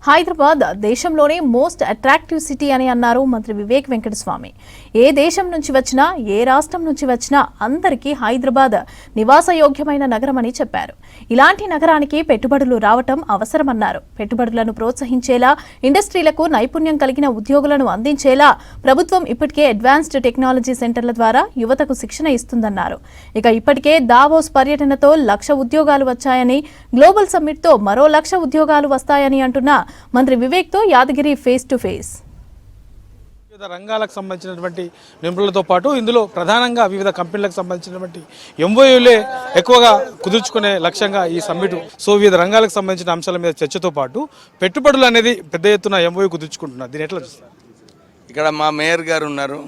హైదరాబాద్ దేశంలోనే most attractive city అని అన్నారు మంత్రి వివేక్ వెంకటస్వామి. ఏ దేశం నుంచి వచ్చినా ఏ రాష్ట్రం నుంచి వచ్చినా అందరికీ హైదరాబాద్ నివాసయోగ్యమైన నగరమని చెప్పారు. ఇలాంటి నగరానికి పెట్టుబడులు రావటం అవసరమన్నారు. పెట్టుబడులను ప్రోత్సహించేలా, ఇండస్ట్రీలకు నైపుణ్యం కలిగిన ఉద్యోగులను అందించేలా ప్రభుత్వం ఇప్పటికే అడ్వాన్స్డ్ టెక్నాలజీ సెంటర్ల ద్వారా యువతకు శిక్షణ ఇస్తుందన్నారు. ఇప్పటికే దావోస్ పర్యటనతో 1,00,000 ఉద్యోగాలు వచ్చాయని, గ్లోబల్ సమ్మిట్తో మరో 1,00,000 ఉద్యోగాలు వస్తాయని అంటున్న మంత్రి వివేక్ తో యాదగిరి ఫేస్ టు ఫేస్. వివిధ రంగాలకు సంబంధించినటువంటి నిపుణులతో పాటు ఇందులో ప్రధానంగా వివిధ కంపెనీలకు సంబంధించినటువంటి ఎంఓయూలే ఎక్కువగా కుదుర్చుకునే లక్ష్యంగా ఈ సమ్మిట్. సో వివిధ రంగాలకు సంబంధించిన అంశాల మీద చర్చతో పాటు పెట్టుబడులు అనేది పెద్ద ఎత్తున ఎంఓయూ కుదుర్చుకుంటున్నారు. దీని ఎట్లా చూస్తారు? ఇక్కడ మా మేయర్ గారు ఉన్నారు.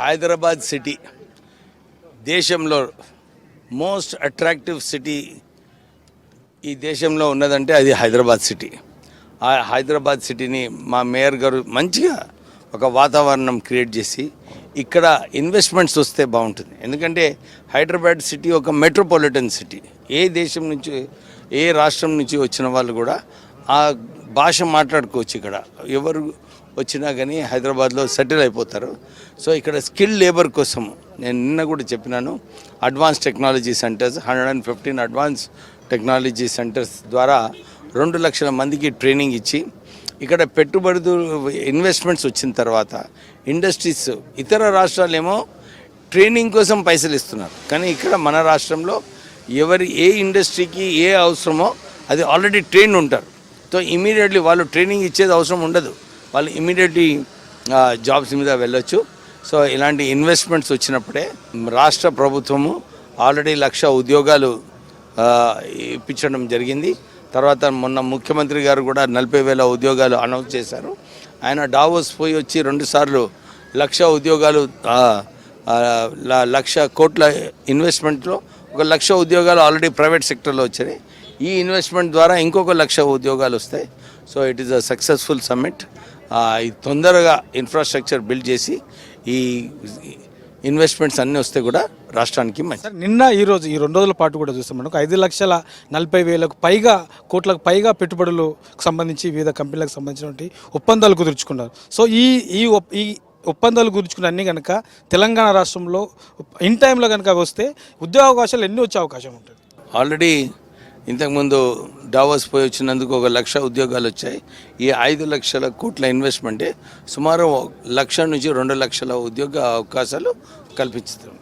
హైదరాబాద్ సిటీ దేశంలో మోస్ట్ అట్రాక్టివ్ సిటీ ఈ దేశంలో ఉన్నదంటే అది హైదరాబాద్ సిటీ. ఆ హైదరాబాద్ సిటీని మా మేయర్ గారు మంచిగా ఒక వాతావరణం క్రియేట్ చేసి ఇక్కడ ఇన్వెస్ట్మెంట్స్ వస్తే బాగుంటుంది. ఎందుకంటే హైదరాబాద్ సిటీ ఒక మెట్రోపాలిటన్ సిటీ. ఏ దేశం నుంచి ఏ రాష్ట్రం నుంచి వచ్చిన వాళ్ళు కూడా ఆ భాష మాట్లాడుకోవచ్చు. ఇక్కడ ఎవరు వచ్చినా కానీ హైదరాబాద్లో సెటిల్ అయిపోతారు. సో ఇక్కడ స్కిల్ లేబర్ కోసం నేను నిన్న కూడా చెప్పినాను, advance technology centres 115 advance technology centres ద్వారా 2,00,000 మందికి ట్రైనింగ్ ఇచ్చి ఇక్కడ పెట్టుబడులు ఇన్వెస్ట్మెంట్స్ వచ్చిన తర్వాత ఇండస్ట్రీస్ ఇతర రాష్ట్రాలేమో ట్రైనింగ్ కోసం పైసలు ఇస్తున్నారు. కానీ ఇక్కడ మన రాష్ట్రంలో ఏ ఇండస్ట్రీకి ఏ అవసరమో అది ఆల్రెడీ ట్రైన్ ఉంటారు. సో ఇమీడియట్లీ వాళ్ళు ట్రైనింగ్ ఇచ్చేది అవసరం ఉండదు. వాళ్ళు ఇమీడియట్లీ జాబ్స్ మీద వెళ్ళొచ్చు. సో ఇలాంటి ఇన్వెస్ట్మెంట్స్ వచ్చినప్పుడే రాష్ట్ర ప్రభుత్వము ఆల్రెడీ 1,00,000 ఉద్యోగాలు ఇప్పించడం జరిగింది. తర్వాత మొన్న ముఖ్యమంత్రి గారు కూడా 40,000 ఉద్యోగాలు అనౌన్స్ చేశారు. ఆయన డావోస్ పోయి వచ్చి 2 సార్లు 1,00,000 ఉద్యోగాలు 1,00,000 కోట్ల ఇన్వెస్ట్మెంట్లో 1,00,000 ఉద్యోగాలు ఆల్రెడీ ప్రైవేట్ సెక్టర్లో వచ్చాయి. ఈ ఇన్వెస్ట్మెంట్ ద్వారా ఇంకొక 1,00,000 ఉద్యోగాలు వస్తాయి. So it is a successful summit. తొందరగా ఇన్ఫ్రాస్ట్రక్చర్ బిల్డ్ చేసి ఈ ఇన్వెస్ట్మెంట్స్ అన్నీ వస్తే కూడా రాష్ట్రానికి మంచి. నిన్న ఈరోజు ఈ 2 రోజుల పాటు కూడా చూస్తాం, మనకు 5,40,000 కోట్లకు పైగా పెట్టుబడులకు సంబంధించి వివిధ కంపెనీలకు సంబంధించినటువంటి ఒప్పందాలు కుదుర్చుకున్నారు. సో ఈ ఒప్పందాలు కుదుర్చుకున్న అన్ని కనుక తెలంగాణ రాష్ట్రంలో ఇన్ టైంలో కనుక వస్తే ఉద్యోగ అవకాశాలు ఎన్ని వచ్చే అవకాశం ఉంటుంది. ఆల్రెడీ ఇంతకుముందు డావోస్ పోయి వచ్చినందుకు 1,00,000 ఉద్యోగాలు వచ్చాయి. ఈ 5,00,000 కోట్ల ఇన్వెస్ట్మెంటే సుమారు 1,00,000 నుంచి 2,00,000 ఉద్యోగ అవకాశాలు కల్పిస్తారు.